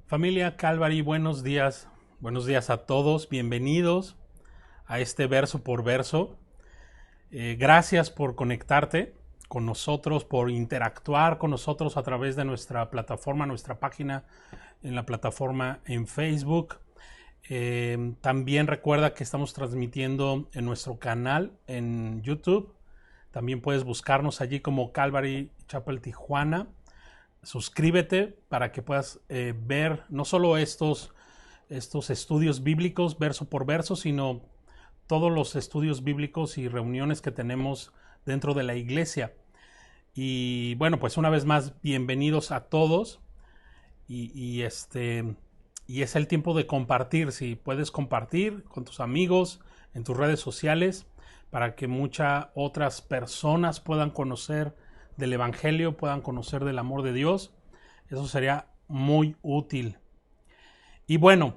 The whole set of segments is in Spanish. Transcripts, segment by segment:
Familia Calvary, buenos días. Buenos días a todos. Bienvenidos a este verso por verso. Gracias por conectarte con nosotros, por interactuar con nosotros a través de nuestra plataforma, nuestra página en la plataforma en Facebook. También recuerda que estamos transmitiendo en nuestro canal en YouTube. También puedes buscarnos allí como Calvary Chapel Tijuana. Suscríbete para que puedas ver no solo estos estudios bíblicos verso por verso, sino todos los estudios bíblicos y reuniones que tenemos dentro de la iglesia. Y bueno, pues una vez más, bienvenidos a todos. Y es el tiempo de compartir. Si puedes compartir con tus amigos en tus redes sociales para que muchas otras personas puedan conocer del Evangelio, puedan conocer del amor de Dios. Eso sería muy útil. Y bueno,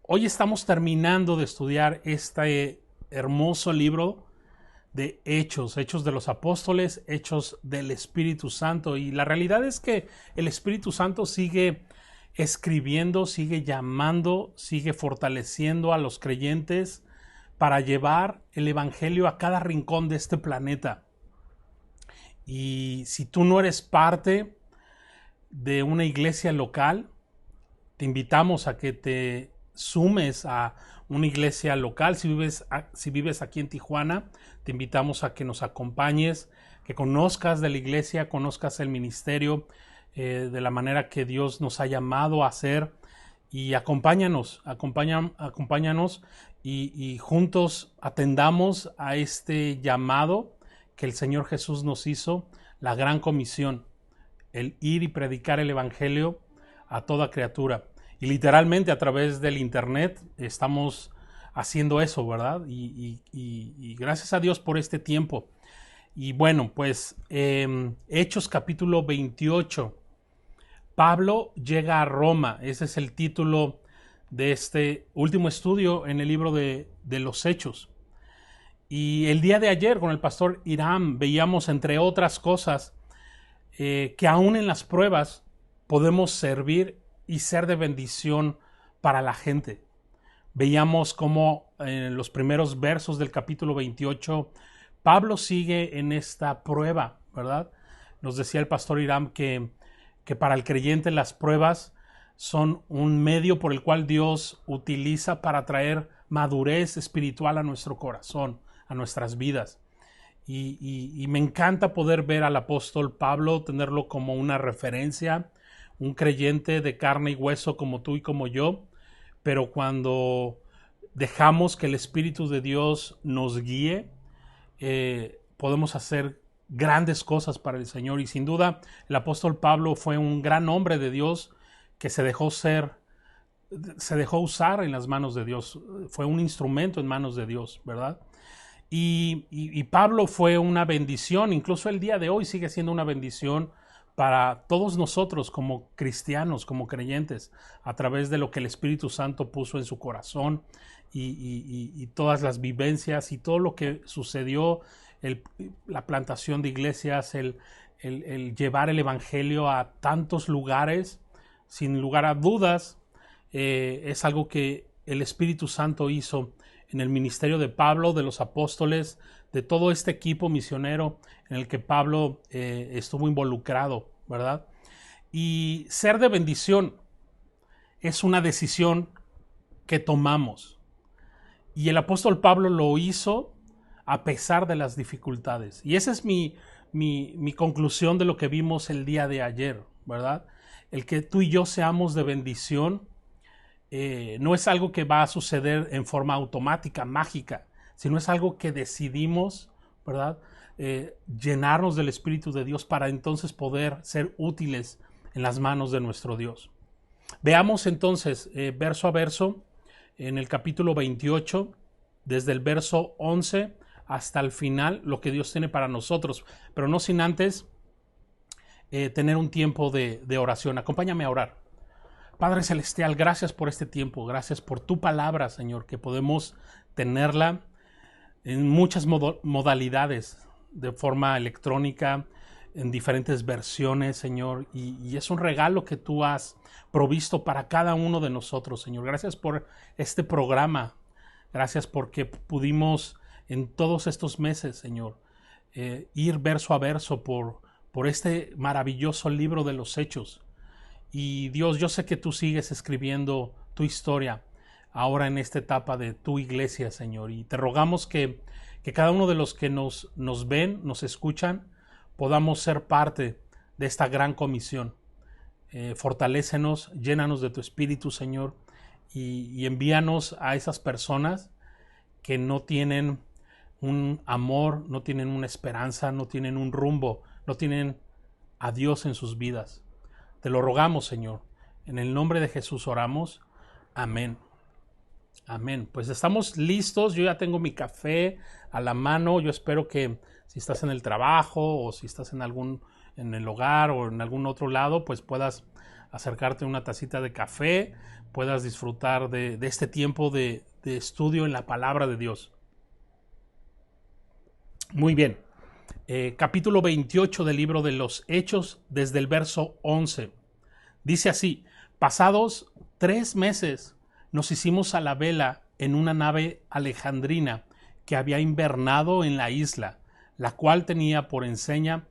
hoy estamos terminando de estudiar este hermoso libro de Hechos de los Apóstoles, Hechos del Espíritu Santo. Y la realidad es que el Espíritu Santo sigue escribiendo, sigue llamando, sigue fortaleciendo a los creyentes para llevar el Evangelio a cada rincón de este planeta. Y si tú no eres parte de una iglesia local, te invitamos a que te sumes a una iglesia local. Si vives aquí en Tijuana, te invitamos a que nos acompañes, que conozcas de la iglesia, conozcas el ministerio de la manera que Dios nos ha llamado a hacer. Y acompáñanos y juntos atendamos a este llamado que el Señor Jesús nos hizo, la gran comisión, el ir y predicar el Evangelio a toda criatura. Y literalmente a través del internet estamos haciendo eso, ¿verdad? Y gracias a Dios por este tiempo. Y bueno, pues Hechos capítulo 28. Pablo llega a Roma. Ese es el título de este último estudio en el libro de los Hechos. Y el día de ayer con el pastor Irán veíamos, entre otras cosas, que aún en las pruebas podemos servir y ser de bendición para la gente. Veíamos cómo en los primeros versos del capítulo 28 Pablo sigue en esta prueba, ¿verdad? Nos decía el pastor Irán que para el creyente las pruebas son un medio por el cual Dios utiliza para traer madurez espiritual a nuestro corazón, a nuestras vidas. Y me encanta poder ver al apóstol Pablo, tenerlo como una referencia, un creyente de carne y hueso como tú y como yo, pero cuando dejamos que el Espíritu de Dios nos guíe, podemos hacer grandes cosas para el Señor. Y sin duda el apóstol Pablo fue un gran hombre de Dios que se dejó usar en las manos de Dios, fue un instrumento en manos de Dios, ¿verdad? Y Pablo fue una bendición, incluso el día de hoy sigue siendo una bendición para todos nosotros como cristianos, como creyentes, a través de lo que el Espíritu Santo puso en su corazón y todas las vivencias y todo lo que sucedió, la plantación de iglesias, el llevar el Evangelio a tantos lugares, sin lugar a dudas, es algo que el Espíritu Santo hizo en el ministerio de Pablo, de los apóstoles, de todo este equipo misionero en el que Pablo estuvo involucrado, ¿verdad? Y ser de bendición es una decisión que tomamos. Y el apóstol Pablo lo hizo a pesar de las dificultades. Y esa es mi conclusión de lo que vimos el día de ayer, ¿verdad? El que tú y yo seamos de bendición no es algo que va a suceder en forma automática, mágica, sino es algo que decidimos, ¿verdad? Llenarnos del Espíritu de Dios para entonces poder ser útiles en las manos de nuestro Dios. Veamos entonces verso a verso en el capítulo 28, desde el verso 11 hasta el final, lo que Dios tiene para nosotros, pero no sin antes tener un tiempo de oración. Acompáñame a orar. Padre Celestial, gracias por este tiempo, gracias por tu palabra, Señor, que podemos tenerla en muchas modalidades, de forma electrónica, en diferentes versiones, Señor, y es un regalo que tú has provisto para cada uno de nosotros, Señor. Gracias por este programa. Gracias porque pudimos en todos estos meses, Señor, ir verso a verso por este maravilloso libro de los Hechos. Y Dios, yo sé que tú sigues escribiendo tu historia ahora en esta etapa de tu iglesia, Señor. Y te rogamos que cada uno de los que nos ven, nos escuchan, podamos ser parte de esta gran comisión. Fortalécenos, llénanos de tu espíritu, Señor, y envíanos a esas personas que no tienen un amor, no tienen una esperanza, no tienen un rumbo, no tienen a Dios en sus vidas. Te lo rogamos, Señor. En el nombre de Jesús oramos. Amén. Amén. Pues estamos listos. Yo ya tengo mi café a la mano. Yo espero que si estás en el trabajo o si estás en el hogar o en algún otro lado, pues puedas acercarte a una tacita de café, puedas disfrutar de este tiempo de estudio en la palabra de Dios. Muy bien. Capítulo 28 del libro de los Hechos, desde el verso 11. Dice así: pasados 3 meses nos hicimos a la vela en una nave alejandrina que había invernado en la isla, la cual tenía por enseña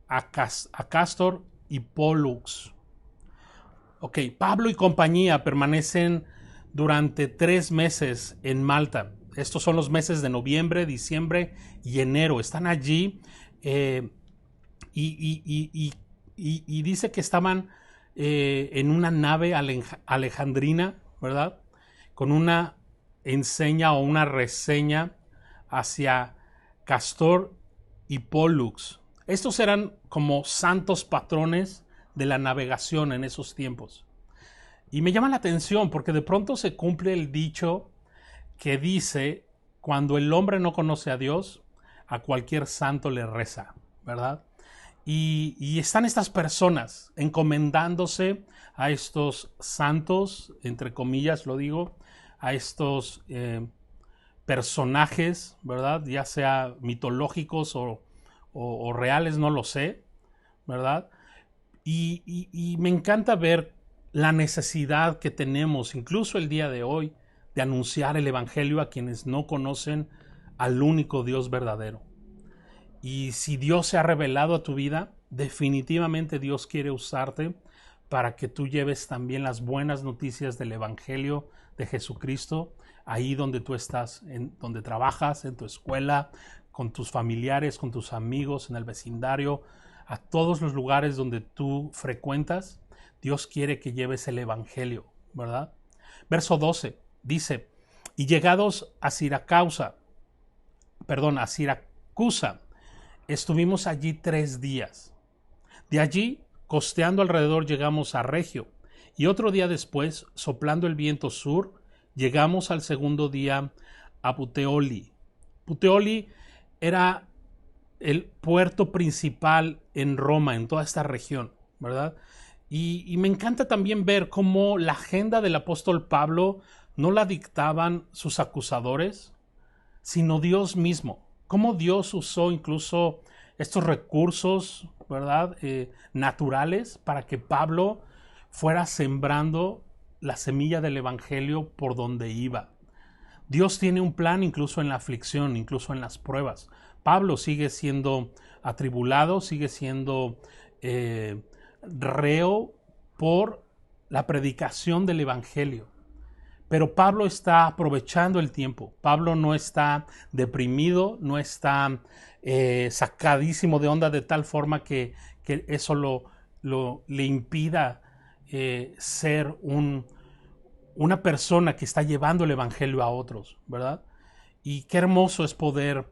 a Cástor y Pólux. Ok, Pablo y compañía permanecen durante 3 meses en Malta. Estos son los meses de noviembre, diciembre y enero. Están allí y dice que estaban en una nave alejandrina, ¿verdad? Con una enseña o una reseña hacia Cástor y Pólux. Estos eran como santos patrones de la navegación en esos tiempos. Y me llama la atención porque de pronto se cumple el dicho que dice: cuando el hombre no conoce a Dios, a cualquier santo le reza, ¿verdad? Y están estas personas encomendándose a estos santos, entre comillas lo digo, a estos personajes, ¿verdad? Ya sea mitológicos o reales, no lo sé, ¿verdad? Y me encanta ver la necesidad que tenemos, incluso el día de hoy, de anunciar el Evangelio a quienes no conocen al único Dios verdadero. Y si Dios se ha revelado a tu vida, definitivamente Dios quiere usarte para que tú lleves también las buenas noticias del Evangelio de Jesucristo ahí donde tú estás, donde trabajas, en tu escuela, con tus familiares, con tus amigos, en el vecindario, a todos los lugares donde tú frecuentas. Dios quiere que lleves el Evangelio, ¿verdad? Verso 12 dice: y llegados a Siracusa, estuvimos allí 3 días. De allí, costeando alrededor, llegamos a Regio, y otro día después, soplando el viento sur, llegamos al segundo día a Puteoli. Puteoli era el puerto principal en Roma, en toda esta región, ¿verdad? Y me encanta también ver cómo la agenda del apóstol Pablo no la dictaban sus acusadores, sino Dios mismo. Cómo Dios usó incluso estos recursos, ¿verdad? Naturales para que Pablo fuera sembrando la semilla del Evangelio por donde iba. Dios tiene un plan incluso en la aflicción, incluso en las pruebas. Pablo sigue siendo atribulado, sigue siendo reo por la predicación del Evangelio. Pero Pablo está aprovechando el tiempo. Pablo no está deprimido, no está sacadísimo de onda de tal forma que eso le impida ser una persona que está llevando el Evangelio a otros, ¿verdad? Y qué hermoso es poder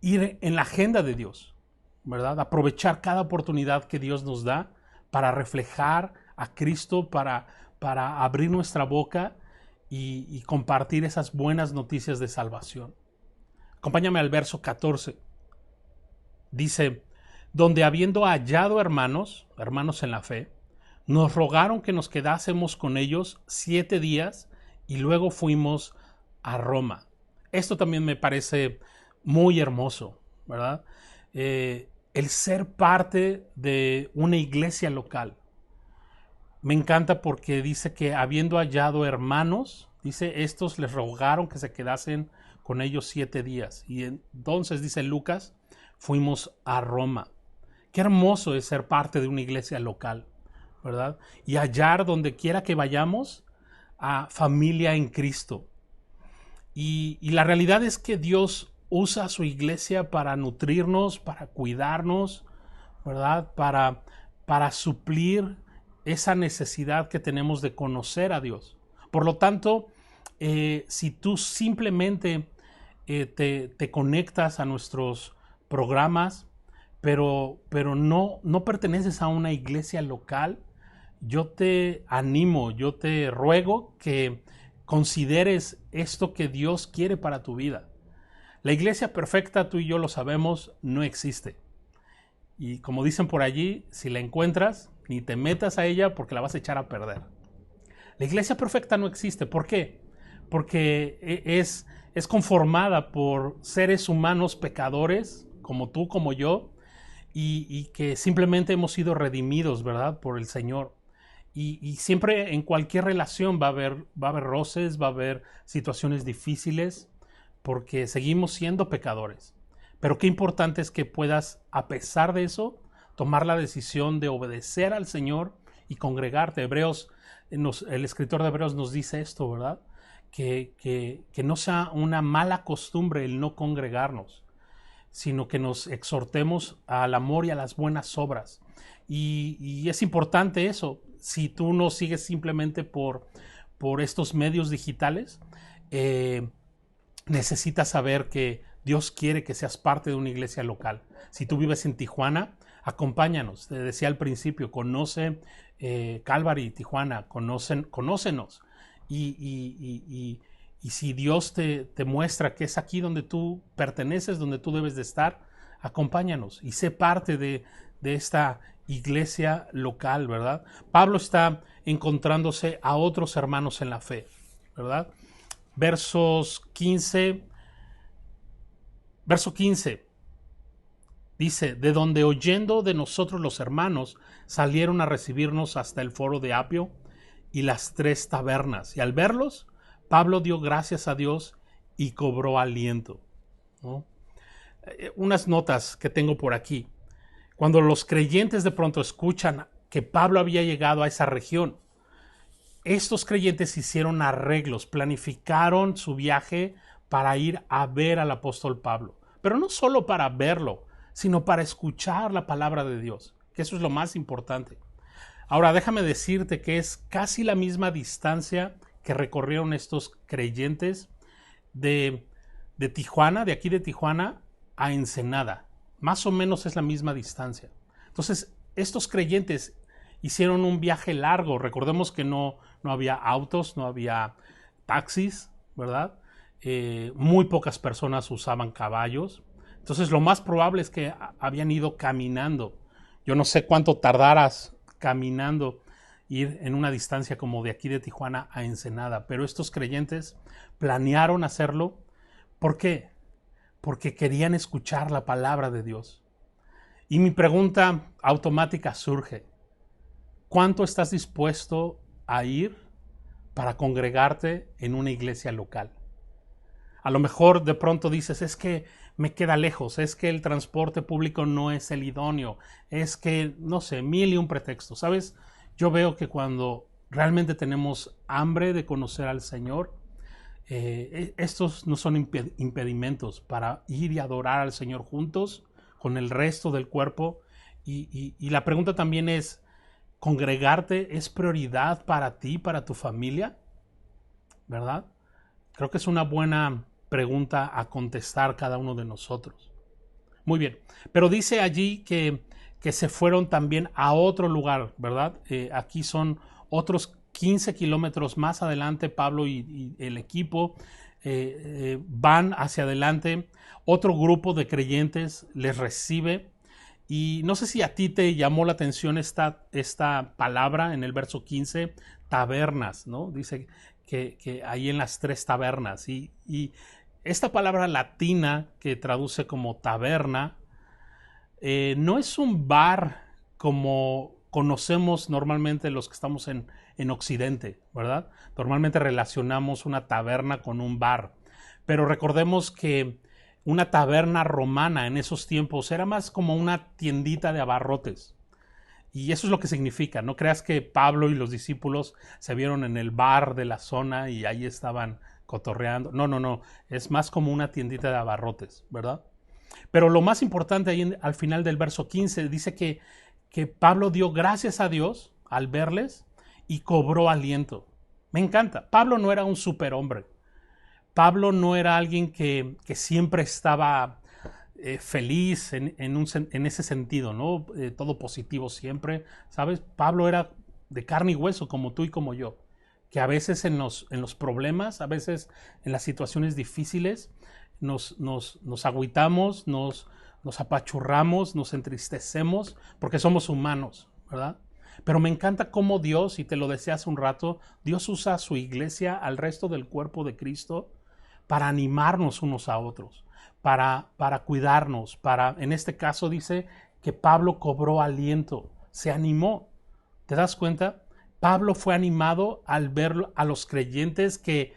ir en la agenda de Dios, ¿verdad? Aprovechar cada oportunidad que Dios nos da para reflejar a Cristo, para abrir nuestra boca y compartir esas buenas noticias de salvación. Acompáñame al verso 14. Dice: donde habiendo hallado hermanos en la fe, nos rogaron que nos quedásemos con ellos 7 días y luego fuimos a Roma. Esto también me parece muy hermoso, ¿verdad? el ser parte de una iglesia local. Me encanta porque dice que habiendo hallado hermanos, dice, estos les rogaron que se quedasen con ellos 7 días. Y entonces, dice Lucas, fuimos a Roma. Qué hermoso es ser parte de una iglesia local, ¿verdad? Y hallar donde quiera que vayamos a familia en Cristo. Y la realidad es que Dios usa a su iglesia para nutrirnos, para cuidarnos, ¿verdad? Para suplir esa necesidad que tenemos de conocer a Dios. Por lo tanto, si tú simplemente te conectas a nuestros programas, pero no perteneces a una iglesia local, yo te animo, yo te ruego que consideres esto que Dios quiere para tu vida. La iglesia perfecta, tú y yo lo sabemos, no existe. Y como dicen por allí, si la encuentras, ni te metas a ella porque la vas a echar a perder. La iglesia perfecta no existe. ¿Por qué? Porque es conformada por seres humanos pecadores, como tú, como yo, y que simplemente hemos sido redimidos, ¿verdad? Por el Señor. Y siempre en cualquier relación va a haber roces, va a haber situaciones difíciles, porque seguimos siendo pecadores. Pero qué importante es que puedas, a pesar de eso, tomar la decisión de obedecer al Señor y congregarte. El escritor de Hebreos nos dice esto, ¿verdad? Que no sea una mala costumbre el no congregarnos, sino que nos exhortemos al amor y a las buenas obras. Y es importante eso. Si tú no sigues simplemente por estos medios digitales, necesitas saber que Dios quiere que seas parte de una iglesia local. Si tú vives en Tijuana, acompáñanos. Te decía al principio, conoce Calvary, Tijuana, conócenos. Y si Dios te muestra que es aquí donde tú perteneces, donde tú debes de estar, acompáñanos y sé parte de esta iglesia local, ¿verdad? Pablo está encontrándose a otros hermanos en la fe, ¿verdad? Verso 15, dice, de donde oyendo de nosotros los hermanos, salieron a recibirnos hasta el foro de Apio y las 3 tabernas. Y al verlos, Pablo dio gracias a Dios y cobró aliento, ¿no? Unas notas que tengo por aquí. Cuando los creyentes de pronto escuchan que Pablo había llegado a esa región, estos creyentes hicieron arreglos, planificaron su viaje para ir a ver al apóstol Pablo. Pero no solo para verlo, sino para escuchar la palabra de Dios, que eso es lo más importante. Ahora, déjame decirte que es casi la misma distancia que recorrieron estos creyentes de Tijuana, de aquí de Tijuana, a Ensenada. Más o menos es la misma distancia. Entonces, estos creyentes hicieron un viaje largo. Recordemos que no había autos, no había taxis, ¿verdad? Muy pocas personas usaban caballos. Entonces, lo más probable es que habían ido caminando. Yo no sé cuánto tardaras caminando ir en una distancia como de aquí de Tijuana a Ensenada, pero estos creyentes planearon hacerlo. ¿Por qué? Porque querían escuchar la palabra de Dios. Y mi pregunta automática surge, ¿cuánto estás dispuesto a ir para congregarte en una iglesia local? A lo mejor de pronto dices, es que me queda lejos, es que el transporte público no es el idóneo, es que, no sé, 1000 y un pretextos. ¿Sabes? Yo veo que cuando realmente tenemos hambre de conocer al Señor, estos no son impedimentos para ir y adorar al Señor juntos con el resto del cuerpo. Y la pregunta también es, ¿congregarte es prioridad para ti, para tu familia? ¿Verdad? Creo que es una buena pregunta a contestar cada uno de nosotros. Muy bien, pero dice allí que se fueron también a otro lugar, ¿verdad? Aquí son otros 15 kilómetros más adelante. Pablo y el equipo van hacia adelante. Otro grupo de creyentes les recibe. Y no sé si a ti te llamó la atención esta palabra en el verso 15, tabernas, ¿no? Dice que ahí en las 3 tabernas. Y esta palabra latina que traduce como taberna no es un bar como conocemos normalmente los que estamos en Occidente, ¿verdad? Normalmente relacionamos una taberna con un bar, pero recordemos que una taberna romana en esos tiempos era más como una tiendita de abarrotes. Y eso es lo que significa. No creas que Pablo y los discípulos se vieron en el bar de la zona y ahí estaban cotorreando. No, no, no. Es más como una tiendita de abarrotes, ¿verdad? Pero lo más importante ahí al final del verso 15 dice que Pablo dio gracias a Dios al verles y cobró aliento. Me encanta. Pablo no era un superhombre. Pablo no era alguien que siempre estaba feliz en ese sentido, ¿no? Todo positivo siempre, ¿sabes? Pablo era de carne y hueso, como tú y como yo, que a veces en los problemas, a veces en las situaciones difíciles, nos agüitamos, nos apachurramos, nos entristecemos, porque somos humanos, ¿verdad? Pero me encanta cómo Dios, y te lo decía hace un rato, Dios usa a su iglesia, al resto del cuerpo de Cristo, para animarnos unos a otros, para cuidarnos, en este caso dice que Pablo cobró aliento, se animó. ¿Te das cuenta? Pablo fue animado al ver a los creyentes que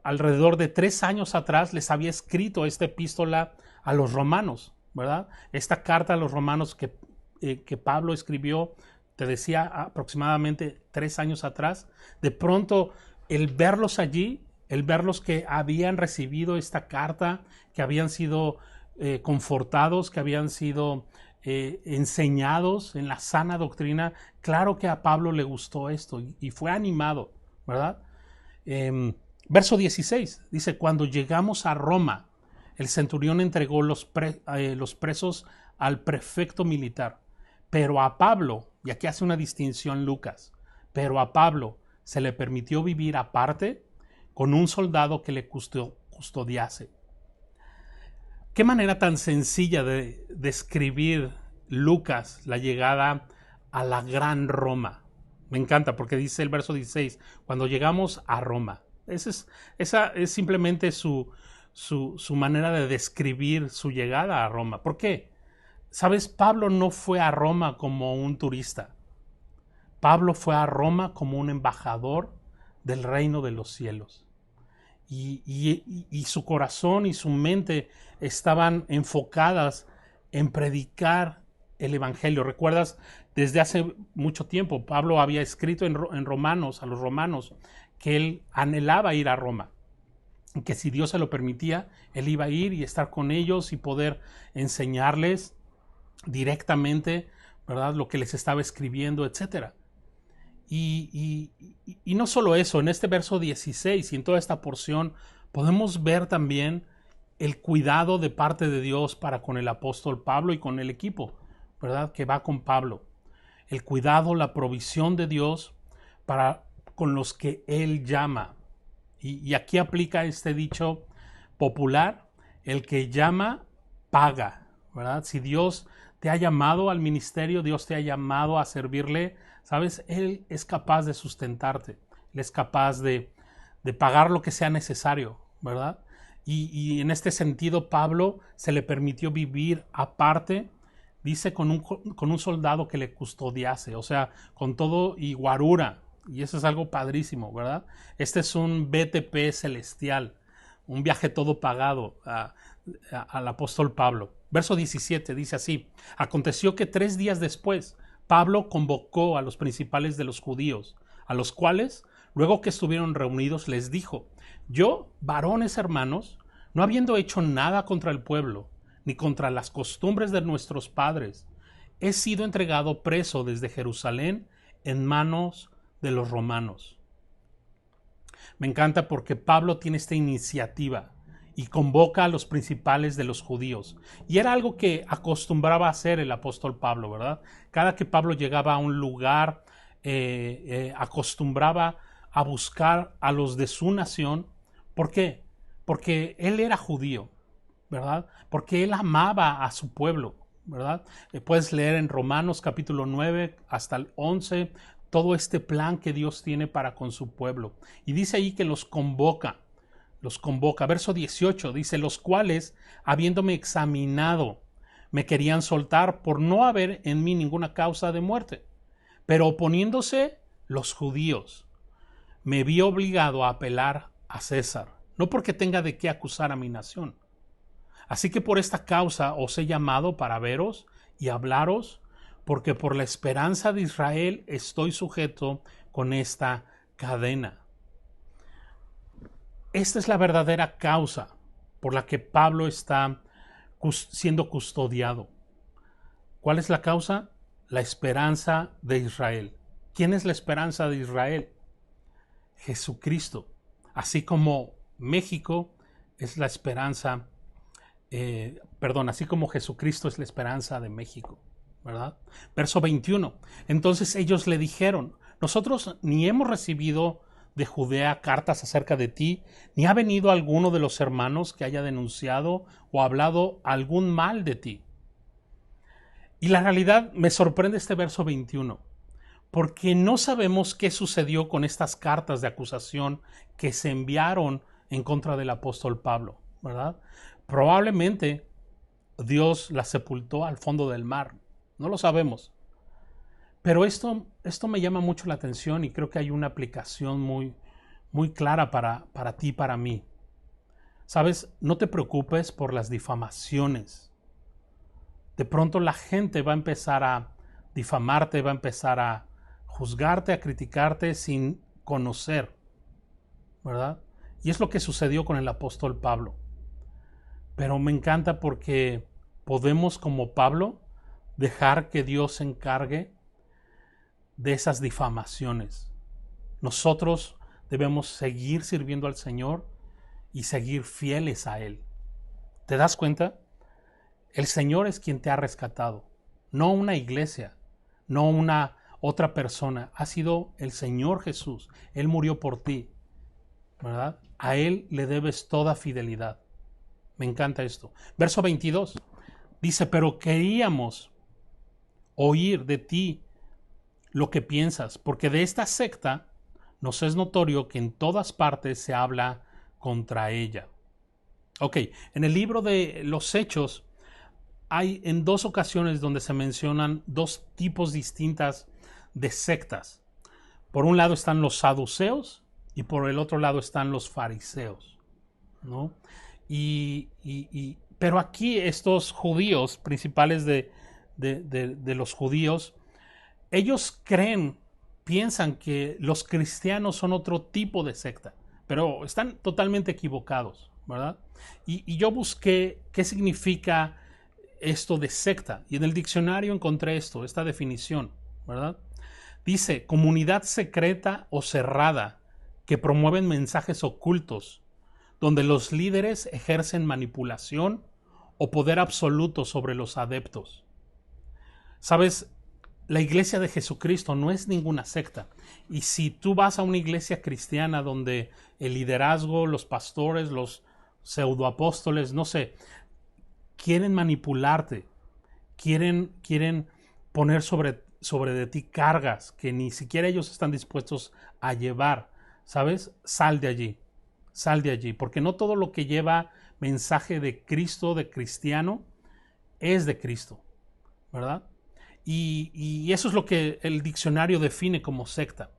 alrededor de 3 años atrás les había escrito esta epístola a los romanos, ¿verdad? Esta carta a los romanos que Pablo escribió, te decía, aproximadamente 3 años atrás. De pronto, el verlos allí, el verlos que habían recibido esta carta, que habían sido confortados, que habían sido enseñados en la sana doctrina, claro que a Pablo le gustó esto y fue animado, ¿verdad? Verso 16 dice, cuando llegamos a Roma, el centurión entregó los presos al prefecto militar, pero a Pablo, y aquí hace una distinción Lucas, pero a Pablo se le permitió vivir aparte con un soldado que le custodiase. Qué manera tan sencilla de describir Lucas la llegada a la gran Roma. Me encanta porque dice el verso 16, cuando llegamos a Roma. Esa es simplemente su manera de describir su llegada a Roma. ¿Por qué? ¿Sabes? Pablo no fue a Roma como un turista. Pablo fue a Roma como un embajador del reino de los cielos. Y su corazón y su mente estaban enfocadas en predicar el evangelio. ¿Recuerdas? Desde hace mucho tiempo Pablo había escrito en Romanos, a los romanos, que él anhelaba ir a Roma, que si Dios se lo permitía, él iba a ir y estar con ellos y poder enseñarles directamente, ¿verdad?, lo que les estaba escribiendo, etcétera. Y no solo eso, en este verso 16 y en toda esta porción podemos ver también el cuidado de parte de Dios para con el apóstol Pablo y con el equipo, ¿verdad?, que va con Pablo. El cuidado, la provisión de Dios para con los que Él llama. Y aquí aplica este dicho popular, el que llama, paga, ¿verdad? Si Dios te ha llamado al ministerio, Dios te ha llamado a servirle, ¿sabes? Él es capaz de sustentarte, Él es capaz de pagar lo que sea necesario, ¿verdad? Y en este sentido, Pablo se le permitió vivir aparte, dice, con un soldado que le custodiase, o sea, con todo y guarura, y eso es algo padrísimo, ¿verdad? Este es un BTP celestial, un viaje todo pagado al apóstol Pablo. Verso 17 dice así, aconteció que 3 días después Pablo convocó a los principales de los judíos, a los cuales, luego que estuvieron reunidos, les dijo, yo, varones hermanos, no habiendo hecho nada contra el pueblo, ni contra las costumbres de nuestros padres, he sido entregado preso desde Jerusalén en manos de los romanos. Me encanta porque Pablo tiene esta iniciativa y convoca a los principales de los judíos. Y era algo que acostumbraba a hacer el apóstol Pablo, ¿verdad? Cada que Pablo llegaba a un lugar, acostumbraba a buscar a los de su nación. ¿Por qué? Porque él era judío, ¿verdad? Porque él amaba a su pueblo, ¿verdad? Puedes leer en Romanos capítulo 9 hasta el 11 todo este plan que Dios tiene para con su pueblo. Y dice ahí que los convoca. Verso 18 dice, los cuales, habiéndome examinado, me querían soltar por no haber en mí ninguna causa de muerte. Pero oponiéndose los judíos, me vi obligado a apelar a César, no porque tenga de qué acusar a mi nación. Así que por esta causa os he llamado para veros y hablaros, porque por la esperanza de Israel estoy sujeto con esta cadena. Esta es la verdadera causa por la que Pablo está siendo custodiado. ¿Cuál es la causa? La esperanza de Israel. ¿Quién es la esperanza de Israel? Jesucristo. Así como México es la esperanza, así como Jesucristo es la esperanza de México, ¿verdad? Verso 21. Entonces ellos le dijeron, nosotros ni hemos recibido de Judea cartas acerca de ti, ni ha venido alguno de los hermanos que haya denunciado o hablado algún mal de ti. Y la realidad me sorprende este verso 21, porque no sabemos qué sucedió con estas cartas de acusación que se enviaron en contra del apóstol Pablo, ¿verdad? Probablemente Dios las sepultó al fondo del mar, no lo sabemos. Pero esto me llama mucho la atención y creo que hay una aplicación muy clara para ti y para mí. ¿Sabes? No te preocupes por las difamaciones. De pronto la gente va a empezar a difamarte, va a empezar a juzgarte, a criticarte sin conocer, ¿verdad? Y es lo que sucedió con el apóstol Pablo. Pero me encanta porque podemos, como Pablo, dejar que Dios se encargue de esas difamaciones. Nosotros debemos seguir sirviendo al Señor y seguir fieles a Él. ¿Te das cuenta? El Señor es quien te ha rescatado, no una iglesia, no una otra persona. Ha sido el Señor Jesús. Él murió por ti, ¿verdad? A Él le debes toda fidelidad. Me encanta esto. Verso 22 dice, pero queríamos oír de ti lo que piensas, porque de esta secta nos es notorio que en todas partes se habla contra ella. Ok, en el libro de los Hechos hay en 2 ocasiones donde se mencionan 2 tipos distintas de sectas. Por un lado están los saduceos y por el otro lado están los fariseos, ¿no? Pero aquí estos judíos, principales de los judíos, ellos piensan que los cristianos son otro tipo de secta, pero están totalmente equivocados, ¿verdad? Y yo busqué qué significa esto de secta, y en el diccionario encontré esta definición, ¿verdad? Dice, comunidad secreta o cerrada que promueven mensajes ocultos, donde los líderes ejercen manipulación o poder absoluto sobre los adeptos. ¿Sabes? La iglesia de Jesucristo no es ninguna secta. Y si tú vas a una iglesia cristiana donde el liderazgo, los pastores, los pseudoapóstoles, no sé, quieren manipularte, quieren poner sobre de ti cargas que ni siquiera ellos están dispuestos a llevar, ¿sabes? Sal de allí, porque no todo lo que lleva mensaje de Cristo, de cristiano, es de Cristo, ¿verdad? Y eso es lo que el diccionario define como secta.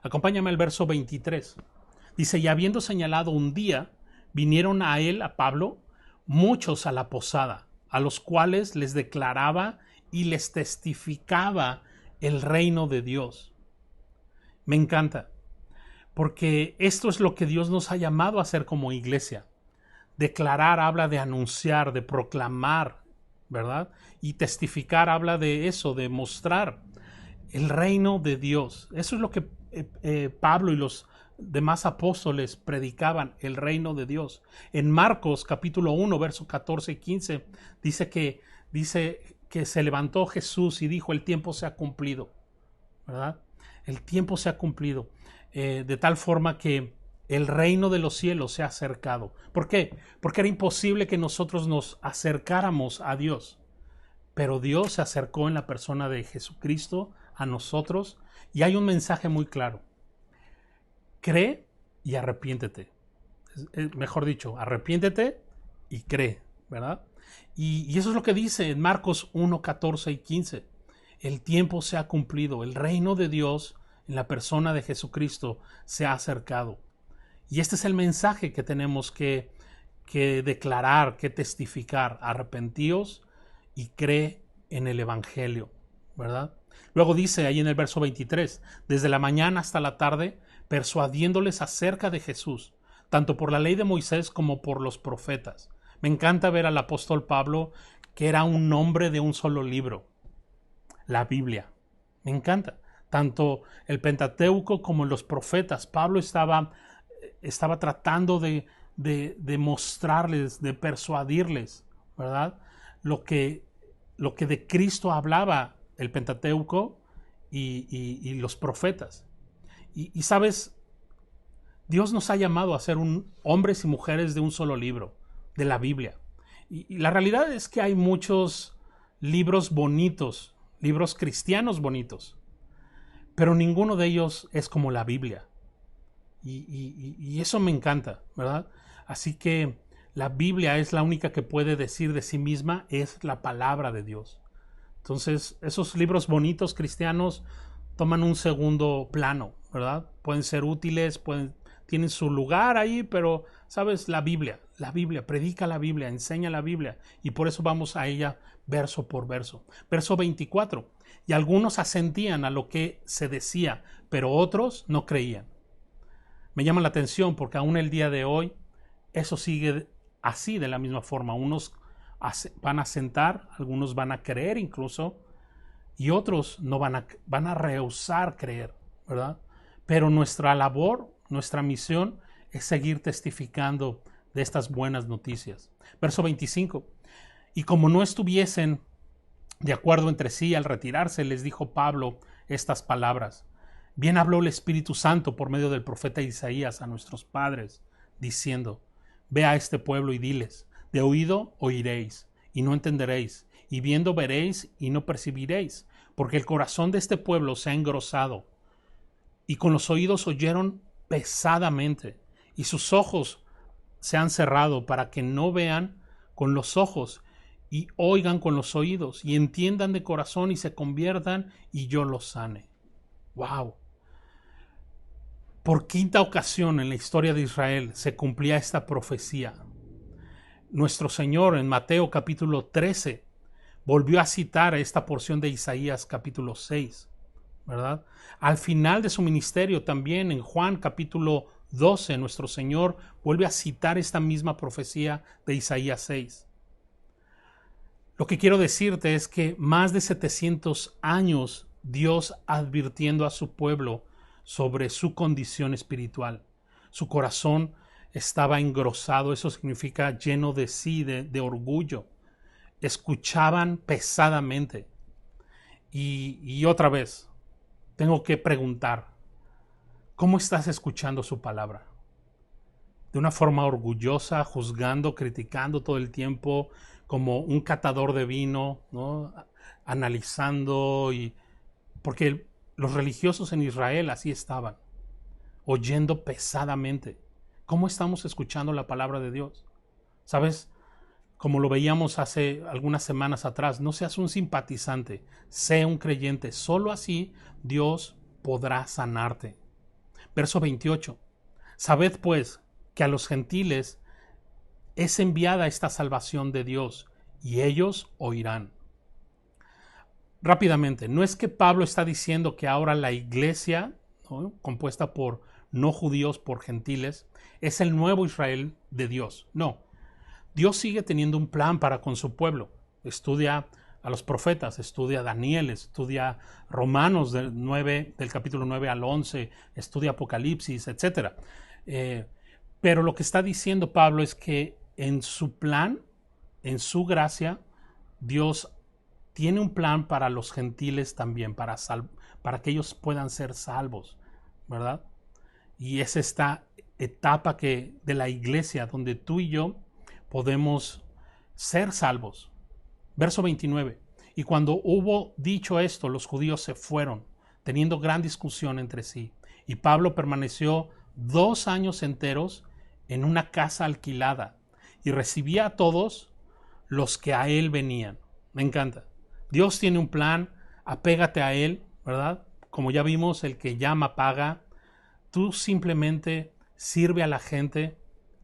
Acompáñame al verso 23. Dice, y habiendo señalado un día, vinieron a él, a Pablo, muchos a la posada, a los cuales les declaraba y les testificaba el reino de Dios. Me encanta, porque esto es lo que Dios nos ha llamado a hacer como iglesia. Declarar habla de anunciar, de proclamar, ¿verdad? Y testificar habla de eso, de mostrar el reino de Dios. Eso es lo que Pablo y los demás apóstoles predicaban, el reino de Dios. En Marcos capítulo 1, versos 14 y 15, dice que se levantó Jesús y dijo, el tiempo se ha cumplido, ¿verdad? El tiempo se ha cumplido, de tal forma que el reino de los cielos se ha acercado. ¿Por qué? Porque era imposible que nosotros nos acercáramos a Dios. Pero Dios se acercó en la persona de Jesucristo a nosotros y hay un mensaje muy claro. Cree y arrepiéntete. Mejor dicho, arrepiéntete y cree, ¿verdad? Y eso es lo que dice en Marcos 1, 14 y 15. El tiempo se ha cumplido, el reino de Dios en la persona de Jesucristo se ha acercado. Y este es el mensaje que tenemos que declarar, que testificar. Arrepentíos y cree en el Evangelio, ¿verdad? Luego dice ahí en el verso 23, desde la mañana hasta la tarde, persuadiéndoles acerca de Jesús, tanto por la ley de Moisés como por los profetas. Me encanta ver al apóstol Pablo, que era un hombre de un solo libro, la Biblia. Me encanta. Tanto el Pentateuco como los profetas. Pablo estaba tratando de mostrarles, de persuadirles, ¿verdad? Lo que de Cristo hablaba el Pentateuco y los profetas. Y sabes, Dios nos ha llamado a ser hombres y mujeres de un solo libro, de la Biblia. Y la realidad es que hay muchos libros bonitos, libros cristianos bonitos, pero ninguno de ellos es como la Biblia. Y eso me encanta, ¿verdad? Así que la Biblia es la única que puede decir de sí misma, es la palabra de Dios. Entonces, esos libros bonitos cristianos toman un segundo plano, ¿verdad? Pueden ser útiles, tienen su lugar ahí, pero, ¿sabes? La Biblia, predica la Biblia, enseña la Biblia, y por eso vamos a ella verso por verso. Verso 24, y algunos asentían a lo que se decía, pero otros no creían. Me llama la atención porque aún el día de hoy eso sigue así, de la misma forma. Unos van a asentar, algunos van a creer incluso, y otros no van a rehusar creer, ¿verdad? Pero nuestra labor, nuestra misión es seguir testificando de estas buenas noticias. Verso 25. Y como no estuviesen de acuerdo entre sí al retirarse, les dijo Pablo estas palabras. Bien habló el Espíritu Santo por medio del profeta Isaías a nuestros padres, diciendo, ve a este pueblo y diles, de oído oiréis, y no entenderéis, y viendo veréis, y no percibiréis, porque el corazón de este pueblo se ha engrosado, y con los oídos oyeron pesadamente, y sus ojos se han cerrado para que no vean con los ojos, y oigan con los oídos, y entiendan de corazón, y se conviertan, y yo los sane. ¡Wow! Por quinta ocasión en la historia de Israel se cumplía esta profecía. Nuestro Señor en Mateo capítulo 13 volvió a citar esta porción de Isaías capítulo 6, ¿verdad? Al final de su ministerio también en Juan capítulo 12 nuestro Señor vuelve a citar esta misma profecía de Isaías 6. Lo que quiero decirte es que más de 700 años Dios advirtiendo a su pueblo sobre su condición espiritual. Su corazón estaba engrosado, eso significa lleno de sí, de orgullo. Escuchaban pesadamente. Y otra vez, tengo que preguntar, ¿cómo estás escuchando su palabra? ¿De una forma orgullosa, juzgando, criticando todo el tiempo, como un catador de vino, ¿no? Analizando? Porque los religiosos en Israel así estaban, oyendo pesadamente. ¿Cómo estamos escuchando la palabra de Dios? ¿Sabes? Como lo veíamos hace algunas semanas atrás, no seas un simpatizante, sé un creyente. Solo así Dios podrá sanarte. Verso 28. Sabed pues que a los gentiles es enviada esta salvación de Dios, y ellos oirán. Rápidamente, no es que Pablo está diciendo que ahora la iglesia, ¿no?, compuesta por no judíos, por gentiles, es el nuevo Israel de Dios. No, Dios sigue teniendo un plan para con su pueblo. Estudia a los profetas, estudia a Daniel, estudia Romanos del capítulo 9 al 11, estudia Apocalipsis, etc. Pero lo que está diciendo Pablo es que en su plan, en su gracia, Dios tiene un plan para los gentiles también, para que ellos puedan ser salvos, ¿verdad? Y es esta etapa de la iglesia donde tú y yo podemos ser salvos. Verso 29. Y cuando hubo dicho esto, los judíos se fueron, teniendo gran discusión entre sí. Y Pablo permaneció 2 años enteros en una casa alquilada y recibía a todos los que a Él venían. Me encanta. Dios tiene un plan, apégate a Él, ¿verdad? Como ya vimos, el que llama paga. Tú simplemente sirve a la gente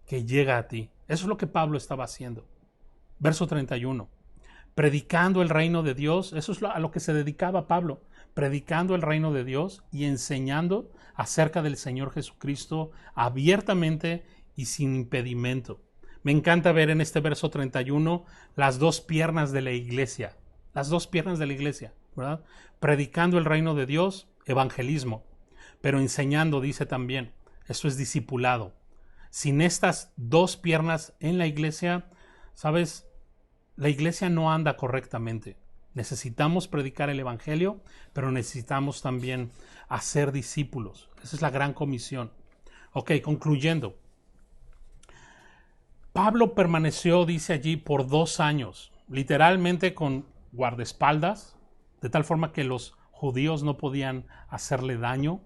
que llega a ti. Eso es lo que Pablo estaba haciendo. Verso 31. Predicando el reino de Dios, eso es a lo que se dedicaba Pablo, predicando el reino de Dios y enseñando acerca del Señor Jesucristo abiertamente y sin impedimento. Me encanta ver en este verso 31 las dos piernas de la iglesia, ¿verdad? Predicando el reino de Dios, evangelismo, pero enseñando, dice también, eso es discipulado. Sin estas dos piernas en la iglesia, ¿sabes? La iglesia no anda correctamente. Necesitamos predicar el evangelio, pero necesitamos también hacer discípulos. Esa es la gran comisión. Ok, concluyendo. Pablo permaneció, dice allí, por 2 años, literalmente con guardaespaldas, de tal forma que los judíos no podían hacerle daño.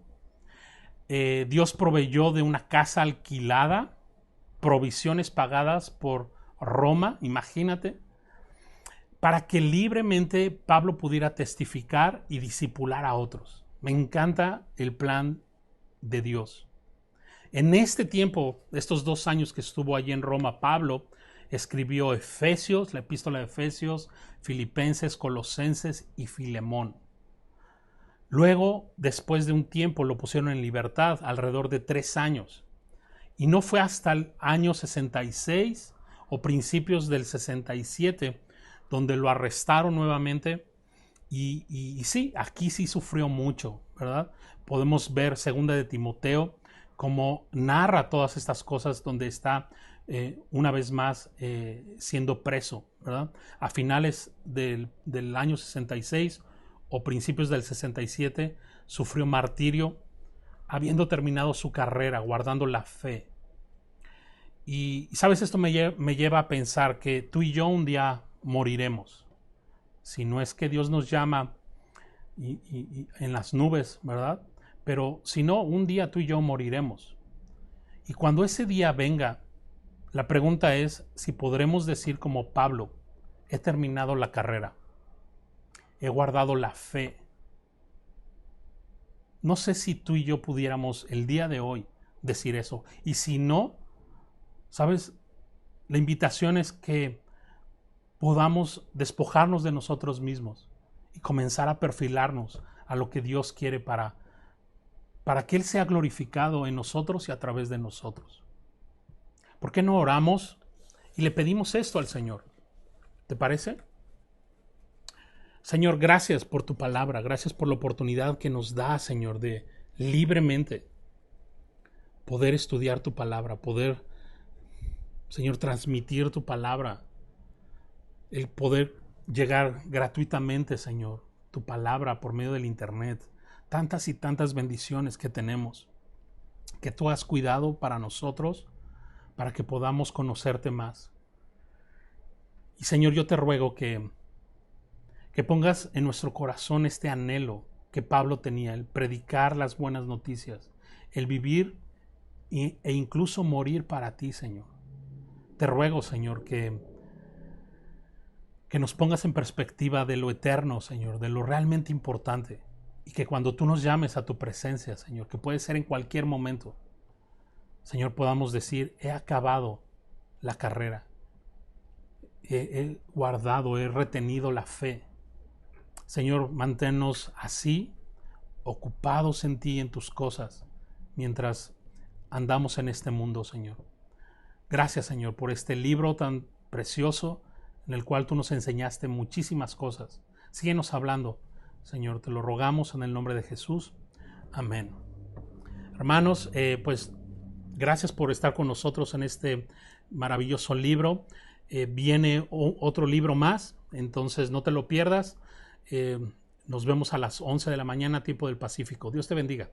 Dios proveyó de una casa alquilada, provisiones pagadas por Roma, imagínate, para que libremente Pablo pudiera testificar y discipular a otros. Me encanta el plan de Dios. En este tiempo, estos 2 años que estuvo allí en Roma, Pablo escribió Efesios, la epístola de Efesios, Filipenses, Colosenses y Filemón. Luego, después de un tiempo, lo pusieron en libertad, alrededor de 3 años. Y no fue hasta el año 66 o principios del 67 donde lo arrestaron nuevamente y sí, aquí sí sufrió mucho, ¿verdad? Podemos ver 2 de Timoteo como narra todas estas cosas donde está una vez más siendo preso, ¿verdad? A finales del año 66 o principios del 67 sufrió martirio habiendo terminado su carrera, guardando la fe. Y sabes, esto me lleva a pensar que tú y yo un día moriremos. Si no es que Dios nos llama y en las nubes, ¿verdad? Pero si no, un día tú y yo moriremos. Y cuando ese día venga, la pregunta es si podremos decir como Pablo, he terminado la carrera, he guardado la fe. No sé si tú y yo pudiéramos el día de hoy decir eso. Y si no, ¿sabes? La invitación es que podamos despojarnos de nosotros mismos y comenzar a perfilarnos a lo que Dios quiere para que Él sea glorificado en nosotros y a través de nosotros. ¿Por qué no oramos y le pedimos esto al Señor? ¿Te parece? Señor, gracias por tu palabra, gracias por la oportunidad que nos da, Señor, de libremente poder estudiar tu palabra, poder, Señor, transmitir tu palabra, el poder llegar gratuitamente, Señor, tu palabra por medio del internet, tantas y tantas bendiciones que tenemos, que tú has cuidado para nosotros, para que podamos conocerte más. Y Señor, yo te ruego que pongas en nuestro corazón este anhelo que Pablo tenía, el predicar las buenas noticias, el vivir e incluso morir para ti, Señor. Te ruego, Señor, que nos pongas en perspectiva de lo eterno, Señor, de lo realmente importante, y que cuando tú nos llames a tu presencia, Señor, que puede ser en cualquier momento, Señor, podamos decir, he acabado la carrera, he guardado, he retenido la fe. Señor, manténnos así, ocupados en ti y en tus cosas, mientras andamos en este mundo, Señor. Gracias, Señor, por este libro tan precioso, en el cual tú nos enseñaste muchísimas cosas. Síguenos hablando, Señor, te lo rogamos en el nombre de Jesús. Amén. Hermanos, pues gracias por estar con nosotros en este maravilloso libro. Viene otro libro más, entonces no te lo pierdas. Nos vemos a las 11 de la mañana, tiempo del Pacífico. Dios te bendiga.